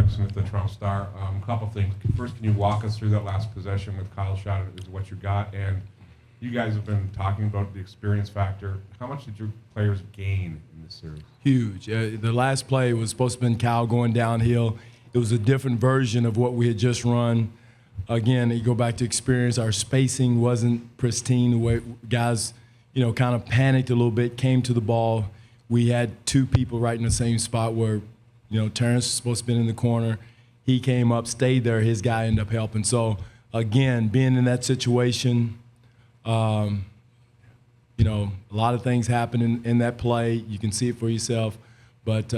Nixon with the Toronto Star. A couple things. First, can you walk us through that last possession with Kyle shot is what you got? And you guys have been talking about the experience factor. How much did your players gain in this series? Huge. The last play was supposed to have been Kyle going downhill. It was a different version of what we had just run. Again, you go back to experience. Our spacing wasn't pristine. The way guys, kind of panicked a little bit, came to the ball. We had two people right in the same spot where, Terrence was supposed to be in the corner. He came up, stayed there. His guy ended up helping. So, again, being in that situation, a lot of things happen in that play. You can see it for yourself. But,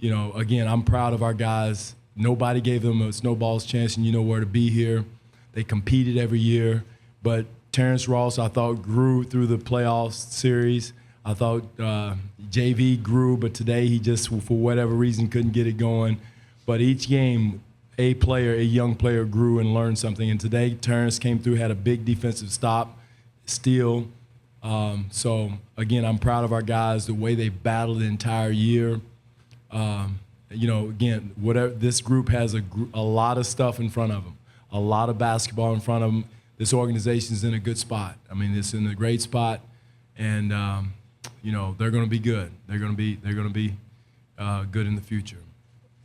again, I'm proud of our guys. Nobody gave them a snowball's chance, and you know where to be here. They competed every year. But Terrence Ross, I thought, grew through the playoffs series. I thought JV grew, but today he just, for whatever reason, couldn't get it going. But each game, a young player grew and learned something. And today, Terrence came through, had a big defensive stop, steal. So, again, I'm proud of our guys, the way they battled the entire year. Again, this group has a lot of stuff in front of them, a lot of basketball in front of them. This organization's in a good spot. I mean, it's in a great spot, and they're going to be good. They're going to be good in the future.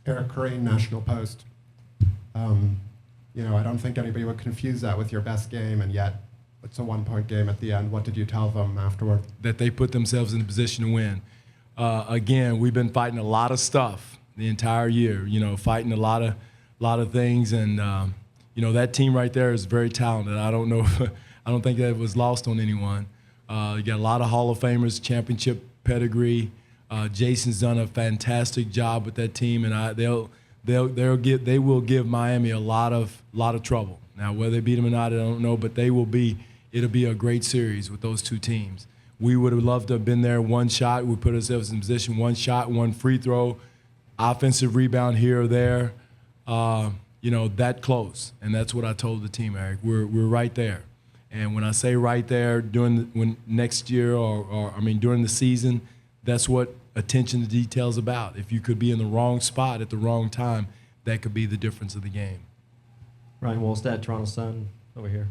Eric Crane, National Post. I don't think anybody would confuse that with your best game, and yet it's a one-point game at the end. What did you tell them afterward? That they put themselves in a position to win. Again, we've been fighting a lot of stuff the entire year, fighting a lot of things. And, that team right there is very talented. I don't know, I don't think that was lost on anyone. You got a lot of Hall of Famers, championship pedigree. Jason's done a fantastic job with that team, and they will give Miami a lot of trouble. Now, whether they beat them or not, I don't know, but it'll be a great series with those two teams. We would have loved to have been there. One shot, we put ourselves in position. One shot, one free throw, offensive rebound here or there. That close, and that's what I told the team, Eric. We're right there, and when I say right there, next year during the season, that's what attention to detail is about. If you could be in the wrong spot at the wrong time, that could be the difference of the game. Ryan Wolstad, Toronto Sun, over here.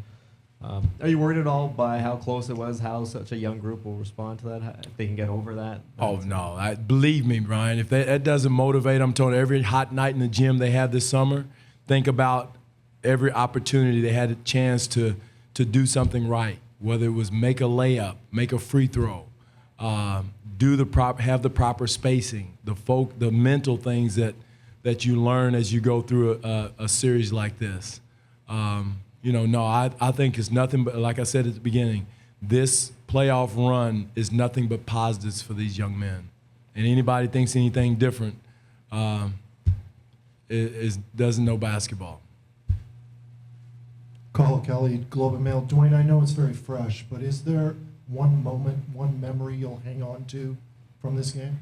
Are you worried at all by how close it was, how such a young group will respond to that, if they can get over that? Oh, no. Believe me, Ryan, if that doesn't motivate them, telling every hot night in the gym they have this summer, think about every opportunity they had a chance to do something right, whether it was make a layup, make a free throw, have the proper spacing, the mental things that you learn as you go through a series like this. I think it's nothing but, like I said at the beginning, this playoff run is nothing but positives for these young men. And anybody thinks anything different doesn't know basketball. Carl Kelly, Globe and Mail. Dwane, I know it's very fresh, but is there one moment, one memory you'll hang on to from this game?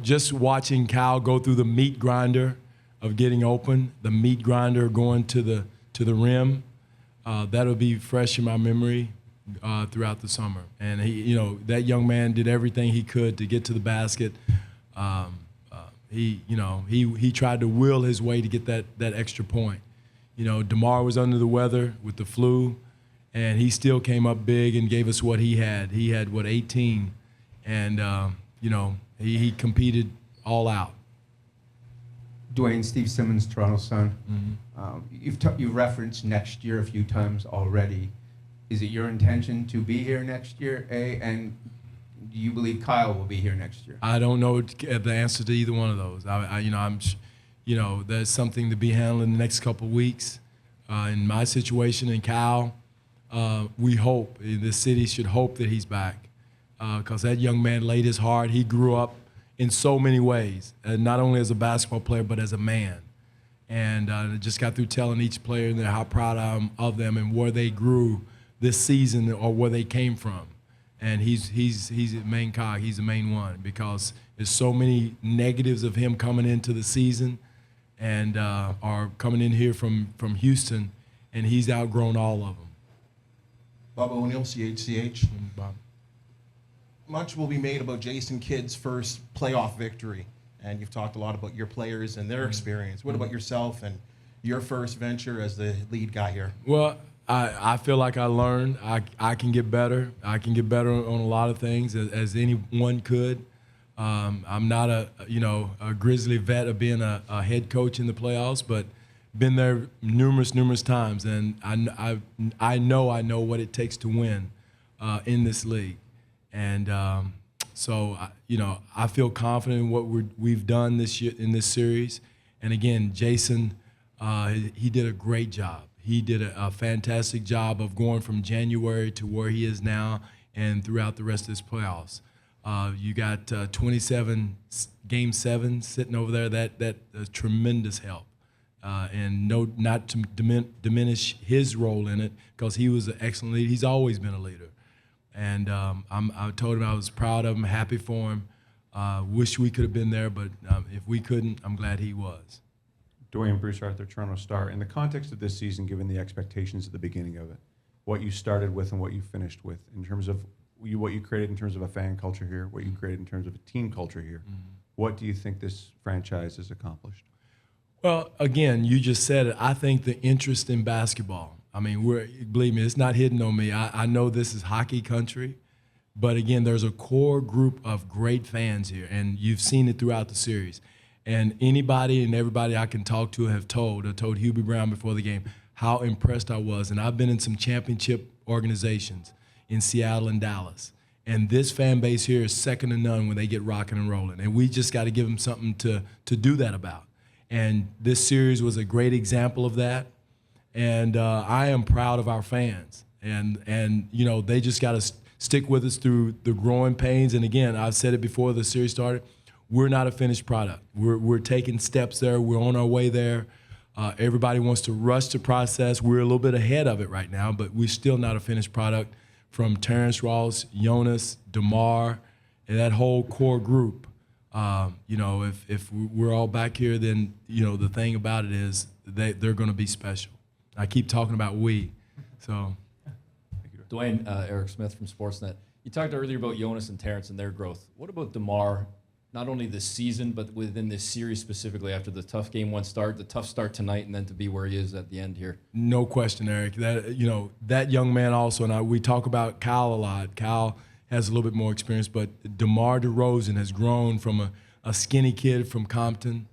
Just watching Cal go through the meat grinder of getting open, the meat grinder going to the rim, that'll be fresh in my memory throughout the summer. And he, that young man did everything he could to get to the basket. He tried to will his way to get that extra point. DeMar was under the weather with the flu, and he still came up big and gave us what he had. He had 18, and he competed all out. Dwane, Steve Simmons, Toronto Sun. Mm-hmm. You've referenced next year a few times already. Is it your intention to be here next year, A? And do you believe Kyle will be here next year? I don't know the answer to either one of those. There's something to be handled in the next couple of weeks. In my situation, and Kyle, we hope, the city should hope that he's back, because that young man laid his heart. He grew up in so many ways, not only as a basketball player, but as a man. And I just got through telling each player in there how proud I am of them and where they grew this season or where they came from. And he's the main cog, he's the main one, because there's so many negatives of him coming into the season and are coming in here from Houston, and he's outgrown all of them. Bob O'Neill, CHCH. Bob. Much will be made about Jason Kidd's first playoff victory. and you've talked a lot about your players and their experience. What about yourself and your first venture as the lead guy here? Well, I feel like I learned. I can get better. I can get better on a lot of things as anyone could. I'm not a Grizzly vet of being a head coach in the playoffs, but been there numerous times, and I know what it takes to win in this league, and so I feel confident in what we've done this year in this series. And again, Jason, he did a great job. He did a fantastic job of going from January to where he is now and throughout the rest of this playoffs. You got 27 Game 7 sitting over there. That tremendous help, and not to diminish his role in it, because he was an excellent leader. He's always been a leader, and I told him I was proud of him, happy for him. Wish we could have been there, but if we couldn't, I'm glad he was. Dwayne, Bruce Arthur, Toronto Star. In the context of this season, given the expectations at the beginning of it, what you started with and what you finished with, in terms of what you created in terms of a fan culture here, what you created in terms of a team culture here, what do you think this franchise has accomplished? Well, again, you just said it. I think the interest in basketball. I mean, believe me, it's not hidden on me. I know this is hockey country, but again, there's a core group of great fans here, and you've seen it throughout the series. And anybody and everybody I can talk to I told Hubie Brown before the game how impressed I was. And I've been in some championship organizations in Seattle and Dallas. And this fan base here is second to none when they get rocking and rolling. And we just got to give them something to do that about. And this series was a great example of that. And I am proud of our fans. And they just got to stick with us through the growing pains. And again, I've said it before the series started, we're not a finished product. We're taking steps there. We're on our way there. Everybody wants to rush the process. We're a little bit ahead of it right now, but we're still not a finished product. From Terrence Ross, Jonas, DeMar, and that whole core group. If we're all back here, then the thing about it is they're going to be special. I keep talking about we, so. Dwayne, Eric Smith from Sportsnet. You talked earlier about Jonas and Terrence and their growth. What about DeMar? Not only this season, but within this series specifically, after the tough Game 1 start, the tough start tonight, and then to be where he is at the end here. No question, Eric. That young man also, and we talk about Kyle a lot. Kyle has a little bit more experience, but DeMar DeRozan has grown from a skinny kid from Compton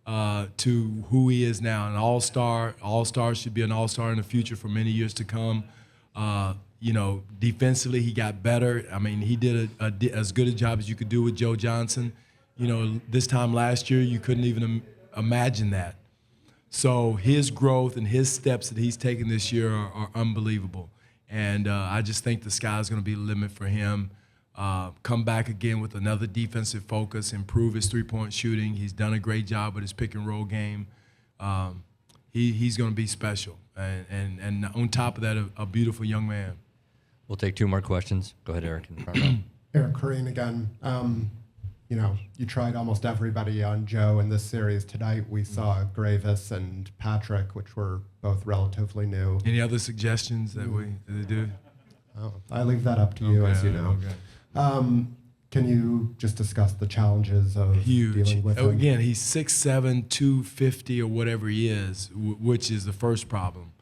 to who he is now, an all-star. All-star should be an all-star in the future for many years to come. Defensively, he got better. I mean, he did as good a job as you could do with Joe Johnson. This time last year, you couldn't even imagine that. So his growth and his steps that he's taken this year are unbelievable. And I just think the sky's going to be the limit for him. Come back again with another defensive focus, improve his three-point shooting. He's done a great job with his pick-and-roll game. He's going to be special. And on top of that, a beautiful young man. We'll take two more questions. Go ahead, Eric, in the front row. Eric Corrine again. You tried almost everybody on Joe in this series. Tonight we saw Gravis and Patrick, which were both relatively new. Any other suggestions that they do? Oh, I leave that up to you, as you know. Okay. Can you just discuss the challenges of dealing with him? Again, he's 6'7", 250 or whatever he is, which is the first problem.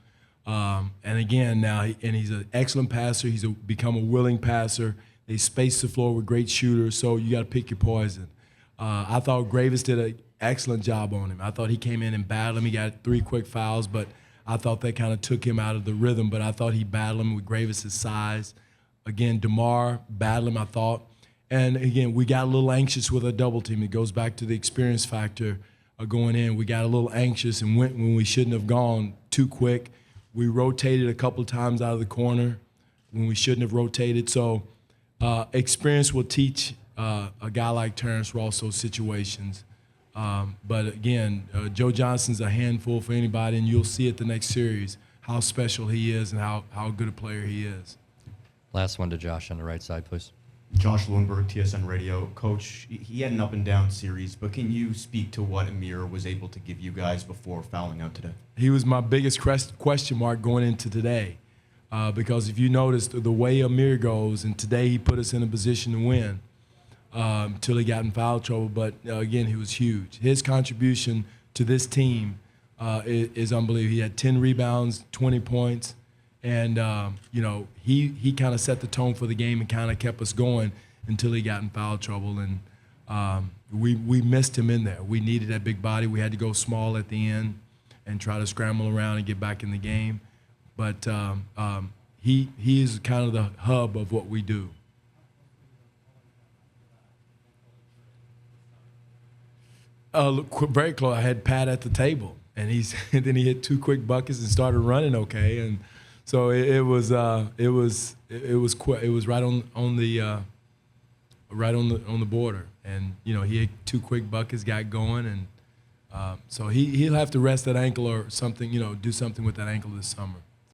And again, he's an excellent passer. He's become a willing passer. They space the floor with great shooters, so you got to pick your poison. I thought Gravis did an excellent job on him. I thought he came in and battled him. He got 3 quick fouls, but I thought that kind of took him out of the rhythm. But I thought he battled him with Gravis' size. Again, DeMar battled him, I thought. And again, we got a little anxious with a double team. It goes back to the experience factor of going in. We got a little anxious and went when we shouldn't have gone too quick. We rotated a couple of times out of the corner when we shouldn't have rotated. So experience will teach a guy like Terrence Ross those situations. But again, Joe Johnson's a handful for anybody, and you'll see it the next series how special he is and how good a player he is. Last one to Josh on the right side, please. Josh Lundberg, TSN Radio. Coach, he had an up-and-down series, but can you speak to what Amir was able to give you guys before fouling out today? He was my biggest question mark going into today because if you noticed the way Amir goes, and today he put us in a position to win, till he got in foul trouble. But again, he was huge. His contribution to this team is unbelievable. He had 10 rebounds, 20 points, and he kind of set the tone for the game and kind of kept us going until he got in foul trouble. And we missed him in there. We needed that big body. We had to go small at the end and try to scramble around and get back in the game. But he is kind of the hub of what we do. Very close. I had Pat at the table, and then he hit 2 quick buckets and started running okay, and so it was right on the border, and he hit 2 quick buckets, got going, and so he'll have to rest that ankle or something, do something with that ankle this summer.